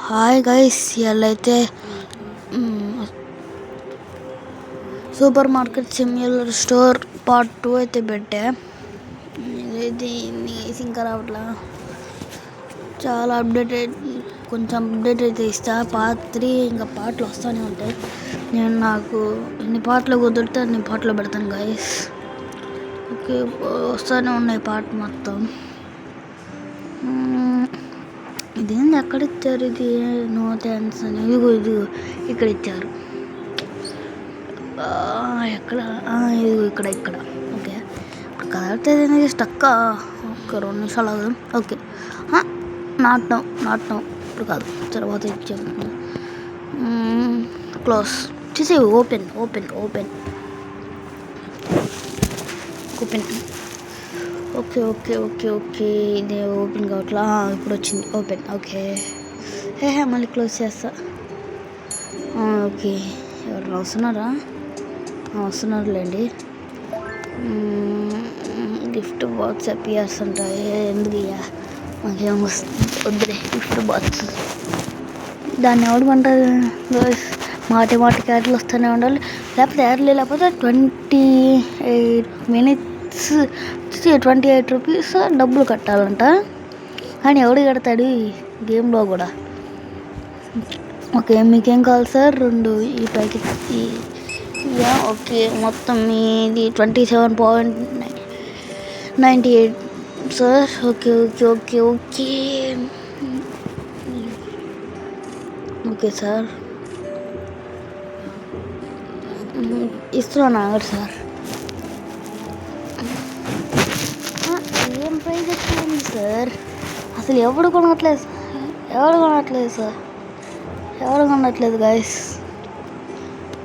Hi guys, ఇవాళైతే supermarket similar store part 2 అయితే పెట్టా. ఇదైతే ఇంకా రావట్లా, చాలా కొంచెం అప్డేట్ అయితే ఇస్తా. పార్ట్ 3 ఇంకా పాటలు వస్తూనే ఉంటాయి. నాకు ఎన్ని పాటలు కుదిరితే అన్ని పాటలు పెడతాను గైస్. ఓకే, వస్తూనే ఉన్నాయి పాట మొత్తం. ఇదేంది ఎక్కడ ఇచ్చారు? ఇది నో థ్యాంక్స్ అని. ఇదిగో ఇక్కడ ఇచ్చారు. ఎక్కడ? ఇదిగో ఇక్కడ. ఓకే, ఇప్పుడు కదలితే స్టక్. ఒక్క 2 నిమిషాలు అవుదాం. ఓకే, నాట్ నౌ ఇప్పుడు కాదు, తర్వాత ఇచ్చాము. క్లోజ్ చేసి ఓపెన్. ఓకే ఇది ఓపెన్ కావట్లా. ఇప్పుడు వచ్చింది ఓపెన్. ఓకే, మళ్ళీ క్లోజ్ చేస్తా. ఓకే, ఎవరు వస్తున్నారులేండి. గిఫ్ట్ బాక్స్ అపియర్స్ ఉంటాయి. ఎందుకు ఇయ్యా, మాకేం వద్దులే. గిఫ్ట్ బాక్స్ దాన్ని ఎవడుకుంటారు? మాటి యాడ్లు వస్తూనే ఉండాలి. లేకపోతే 28 minutes 28 rupees డబ్బులు కట్టాలంట. కానీ ఎవడు కడతాడు ఈ గేమ్లో కూడా? ఓకే, మీకేం కావాలి సార్? 2 ఈ ప్యాకెట్. ఓకే, మొత్తం ఇది 27.98 సార్. ఓకే సార్, ఇస్తున్నాను ఆగండి సార్. ఏం ప్రైజ్ ఎక్కువ సార్? అసలు ఎవడు కొనట్లేదు సార్. ఎవరు కొనట్లేదు గైస్.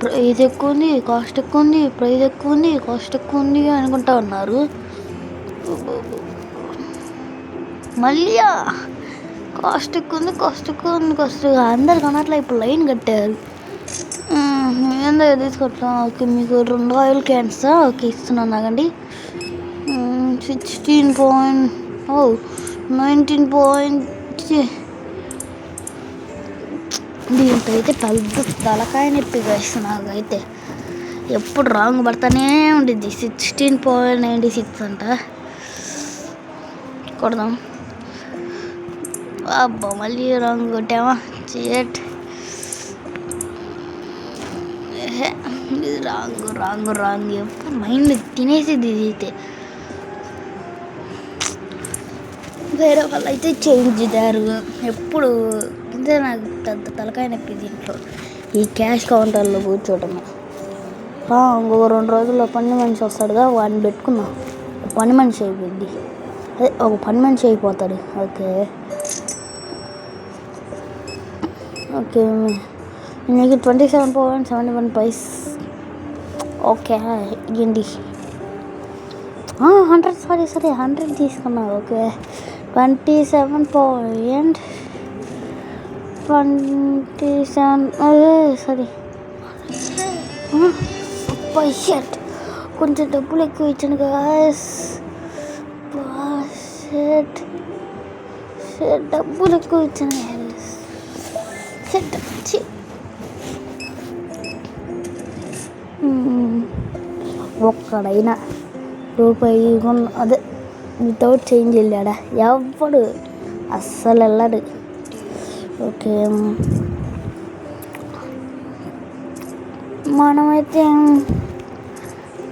ప్రైజ్ ఎక్కువ ఉంది, కాస్ట్ ఎక్కువ ఉంది, ప్రైజ్ ఎక్కువ ఉంది, కాస్ట్ ఎక్కువ ఉంది అనుకుంటా ఉన్నారు. మళ్ళీ కాస్ట్ ఎక్కువ ఉంది. అందరు కొనట్లే. ఇప్పుడు లైన్ కట్టారు. ఏందో తీసుకోవట్లా. ఓకే, మీకు 2 ఆయిల్ క్యాన్స్. ఓకే, ఇస్తున్నాను ఆగండి. 19. దీంతో అయితే పెద్ద తలకాయ నొప్పి గైస్. నాకైతే ఎప్పుడు రాంగ్ పడతానే ఉండిద్ది. 16.96 అంట. కొడదాం. అబ్బా, మళ్ళీ రాంగ్ కొట్టామా? చేట్. ఇది రాంగ్ ఎప్పుడు మైండ్ తినేసేది. ఇది అయితే వేరే వాళ్ళు అయితే చేయించారు. ఎప్పుడు ఇంతే. నాకు పెద్ద తలకాయ నొప్పి దీంట్లో, ఈ క్యాష్ కౌంటర్లో కూర్చోవటం. ఇంకొక 2 రోజుల్లో పని మనిషి వస్తాడుగా, వాడిని పెట్టుకున్నాం. పని మనిషి అయిపోయింది. అదే ఒక పని మనిషి అయిపోతాడు. ఓకే, నీకు 27.71 పైస్. ఓకే, ఇవ్వండి. 100 సారీ 100 తీసుకున్నా. Okay, 27.27 sorry. షర్ట్ కొంచెం డబ్బులు ఎక్కువ ఇచ్చాను గాయస్. డబ్బులు ఎక్కువ ఇచ్చాను గాయస్. ఒక్కడైనా రూపాయి అదే వితౌట్ చేంజ్ వెళ్ళాడా? ఎవడు అస్సలు వెళ్ళాడు. ఓకే, మనమైతే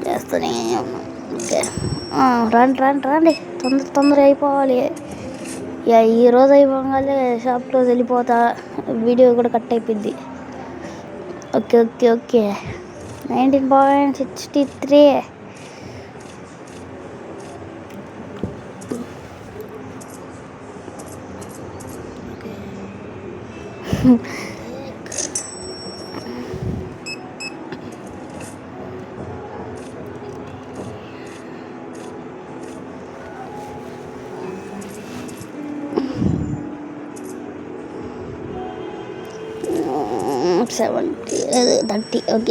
చేస్తూనే ఉన్నాం. ఓకే, రండి తొందర అయిపోవాలి. ఈరోజు అయిపోగానే షాప్ క్లోజ్ వెళ్ళిపోతా. వీడియో కూడా కట్ అయిపోయింది. ఓకే 19.63.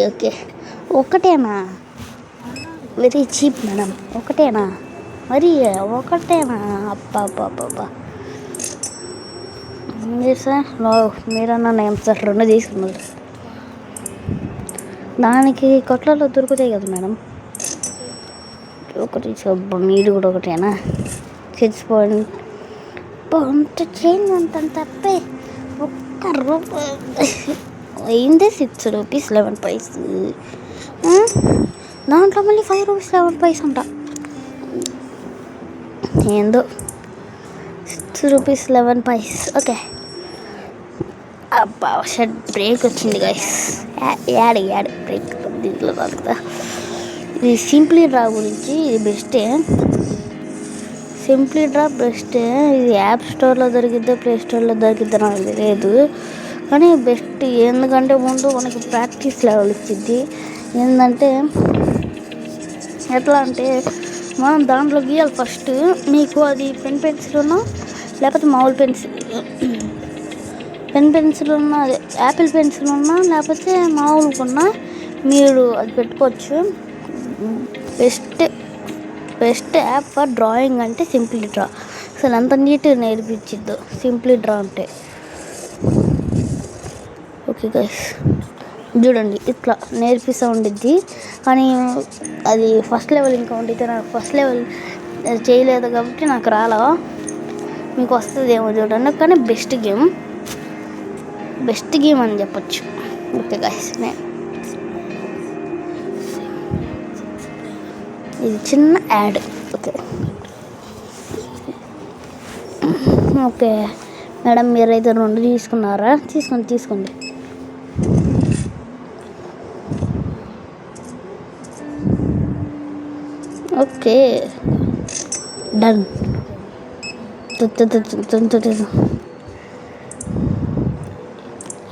ఓకే, ఒకటేనా? Very cheap madam. ఒకటేనా? అబ్బా మీరు సార్ మీరన్నా నేమ్ సార్ 2 తీసుకున్నారు. దానికి కొట్లలో దొరుకుతాయి కదా మేడం. ఒకటి మీరు కూడా ఒకటేనా? 6.1 చేంజ్ అంత తప్పే. ₹1 అయిందే ₹6.11. దాంట్లో మళ్ళీ ₹5.11 అంట. ఏందో ₹6.11. ఓకే. అబ్బా షర్ట్ బ్రేక్ వచ్చింది గైస్. యాడ్ బ్రేక్ దీంట్లో కదా. ఇది సింప్లీ డ్రా గురించి ఇది బెస్టే. Simply draw బెస్టే. ఇది యాప్ స్టోర్లో దొరికిద్దా ప్లే స్టోర్లో దొరికిద్దా నాకు తెలియదు, కానీ బెస్ట్. ఎందుకంటే ముందు మనకి ప్రాక్టీస్ లెవెల్ ఇచ్చిద్ది. ఏంటంటే ఎట్లా అంటే మనం దాంట్లో గీయాలి ఫస్ట్. మీకు అది పెన్సిల్ ఉన్నా లేకపోతే మామూలు పెన్సిల్ ఉన్నా, అదే యాపిల్ పెన్సిల్ ఉన్నా లేకపోతే మామూలుకున్నా మీరు అది పెట్టుకోవచ్చు. బెస్ట్ యాప్ ఫర్ డ్రాయింగ్ అంటే సింప్లీ డ్రా. అసలు ఎంత నీట్గా నేర్పించిద్దో సింప్లీ డ్రా అంటే. ఓకే గైస్, చూడండి ఇట్లా నేర్పిస్తూ ఉండిద్ది. కానీ అది ఫస్ట్ లెవెల్ ఇంకా ఉండిద్ది. నాకు ఫస్ట్ లెవెల్ చేయలేదు కాబట్టి నాకు రాలా. మీకు వస్తుందేమో చూడండి. కానీ బెస్ట్ గేమ్ అని చెప్పచ్చు. ఓకే గైస్, ఇది చిన్న యాడ్. ఓకే మేడం, మీరైతే 2 తీసుకున్నారా? తీసుకోండి. Okay done.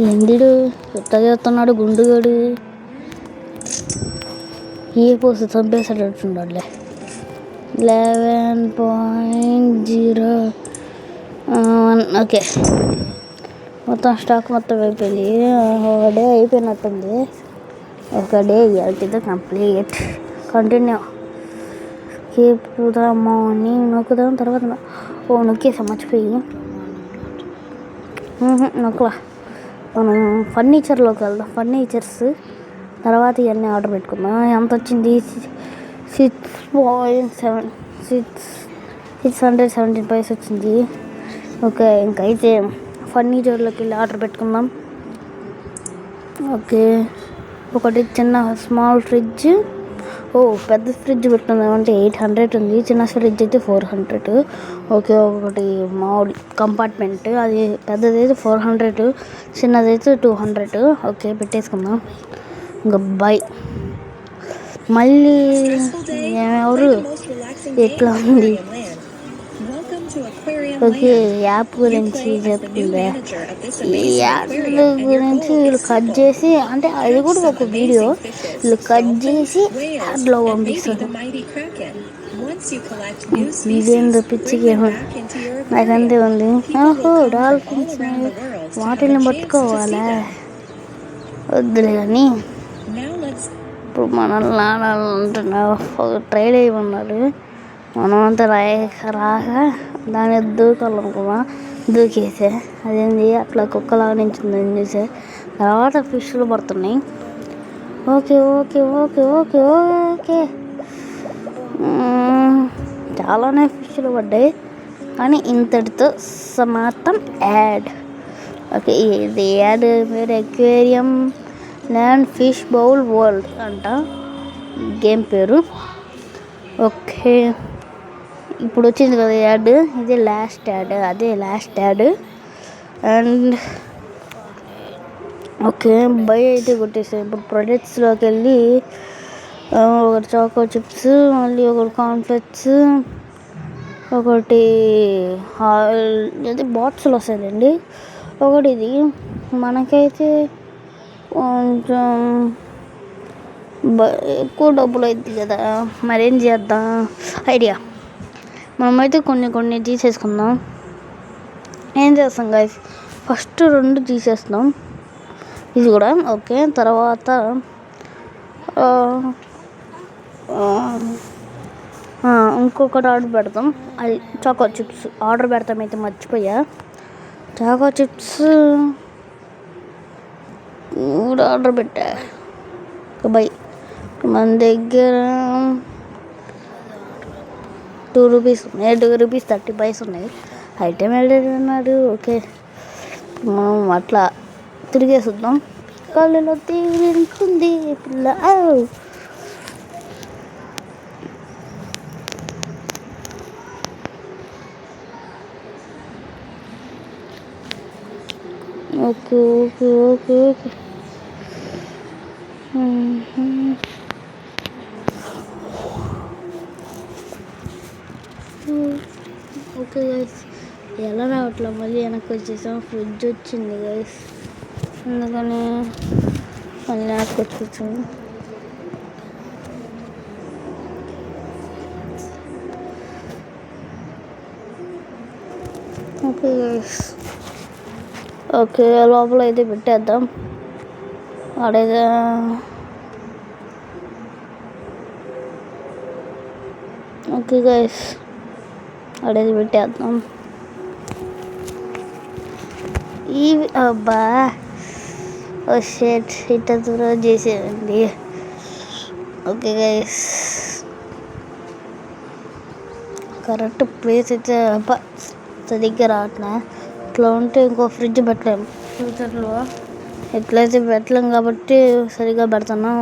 ఎందిడు కొత్తగా వస్తున్నాడు గుండుగాడు. ఏ పోస్ట్ చంపేసాడులే. 11.01. ఓకే, మొత్తం స్టాక్ మొత్తం అయిపోయింది. ఒక డే అయిపోయినట్టుంది. ఒక డే ఇయాల్టితో complete. Continue keep to the morning నొక్కుదాం. తర్వాత నొక్కేసాం, మర్చిపోయి నొక్కలా. మనం ఫర్నిచర్లోకి వెళ్దాం. ఫర్నిచర్స్ తర్వాత ఇవన్నీ ఆర్డర్ పెట్టుకుందాం. ఎంత వచ్చింది? $6.17 వచ్చింది. ఓకే, ఇంకైతే ఫర్నిచర్లోకి వెళ్ళి ఆర్డర్ పెట్టుకుందాం. ఓకే, ఒకటి చిన్న స్మాల్ ఫ్రిడ్జ్. పెద్ద ఫ్రిడ్జ్ పెట్టుకుందామంటే 800 ఉంది. చిన్న ఫ్రిడ్జ్ అయితే 400. ఓకే, ఒకటి మామూలు కంపార్ట్మెంట్, అది పెద్దదైతే 400, చిన్నదైతే 200. ఓకే, పెట్టేసుకుందాం. ఇంకా బాయ్. మళ్ళీ ఎవరు ఎట్లా ఉంది? ఓకే, యాప్ గురించి చెప్తుందా? ఈ యాప్ గురించి వీళ్ళు కట్ చేసి, అంటే అది కూడా ఒక వీడియో వీళ్ళు కట్ చేసి యాప్లో పంపిస్తారు. ఇదేందో పిచ్చిగా నాకంతే ఉంది. డాల్ఫిన్స్ వాటిని పట్టుకోవాలా? వద్దులే కానీ ఇప్పుడు మనల్ని ఆడాలంటున్నారు. ట్రైల్ అయ్యమన్నారు. మనం అంతా రాగా దాన్ని దూకాలనుకున్నా, దూకేసే. అదేంటి అట్లా కుక్కలాగా నించుందని చూసే. తర్వాత ఫిష్లు పడుతున్నాయి. ఓకే చాలానే ఫిష్లు పడ్డాయి, కానీ ఇంతటితో సమాప్తం యాడ్. ఓకే, ఇది యాడ్ పేరు aquarium land fish bowl world అంట గేమ్ పేరు. ఓకే, ఇప్పుడు వచ్చింది కదా యాడ్, ఇదే last add. And okay, by అయితే కొట్టేసాను. ఇప్పుడు ప్రొడక్ట్స్లోకి వెళ్ళి ఒకటి చాకో చిప్స్, మళ్ళీ ఒకటి కార్న్ఫ్లెక్స్, ఒకటి బాక్సులు వస్తాయండి. ఒకటి ఇది మనకైతే కొంచెం ఎక్కువ డబ్బులు అవుతుంది కదా, మరేం చేద్దాం ఐడియా. మనమైతే కొన్ని తీసేసుకుందాం. ఏం చేస్తాం గైస్, ఫస్ట్ 2 తీసేస్తాం. ఇది కూడా ఓకే. తర్వాత ఇంకొకటి ఆర్డర్ పెడతాం. అది చాకో చిప్స్ ఆర్డర్ పెడతాం. అయితే మర్చిపోయా. చాకో చిప్స్ కూడా ఆర్డర్ పెట్టా. బై మన దగ్గర 2 రూపీస్ ఉన్నాయి, 2 రూపీస్ 30 పైస్ ఉన్నాయి. ఐటెం వెళ్ళేది అన్నాడు. ఓకే, మనం అట్లా తిరిగేసుద్దాం. కళ్ళలో తీరింటుంది పిల్ల. Okay okay okay okay okay guys, ఎలా రావట్లా మళ్ళీ వెనక్కి వచ్చేసాం. ఫ్రిడ్జ్ వచ్చింది గైస్, అందుకని మళ్ళీ వెనక్కి వచ్చేసాము. ఓకే గైస్, ఓకే లోపల అయితే పెట్టేద్దాం. ఆడైతే ఓకే గైస్, ఆడైతే పెట్టేద్దాం. అబ్బా ఓ షేట్ ఇట్ట దూరం చేసేయండి. ఓకే గైస్, కరెక్ట్ ప్లేస్ అయితే అబ్బా సరిగ్గా రావట్లే. ఇట్లా ఉంటే ఇంకో ఫ్రిడ్జ్ పెట్టలేము ఫ్యూచర్లో. ఎట్లయితే పెట్టలేం కాబట్టి సరిగ్గా పెడుతున్నాం.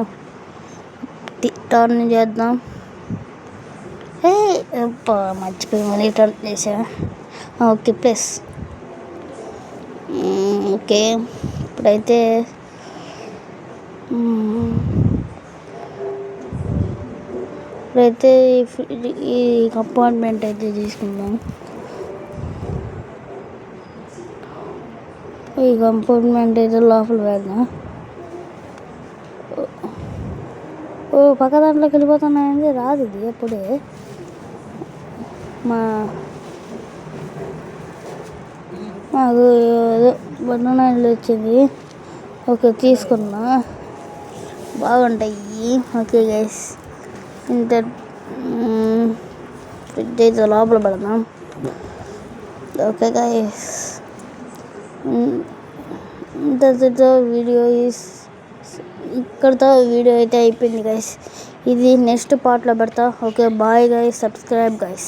టర్న్ చేద్దాం. మర్చిపోయి మళ్ళీ టర్న్ చేసా. Okay place. ఓకే, ఇప్పుడైతే ఈ కంపార్ట్మెంట్ అయితే తీసుకుందాం. ఈ కంపార్ట్మెంట్ అయితే లోపల పెడదాం. పక్క దాంట్లోకి వెళ్ళిపోతున్నాయండి. రాదు ఇది ఎప్పుడే. మాకు ఏదో బనానాలు వచ్చింది. ఓకే తీసుకున్నా, బాగుంటాయి. ఓకే గైస్, ఇంత ఫ్రిడ్జ్ అయితే లోపల పెడదాం. ఓకే గైస్, ఇంతటితో ఇక్కడితో వీడియో అయితే అయిపోయింది గైస్. ఇది నెక్స్ట్ పార్ట్లో పెడతా. Okay bye guys, subscribe guys.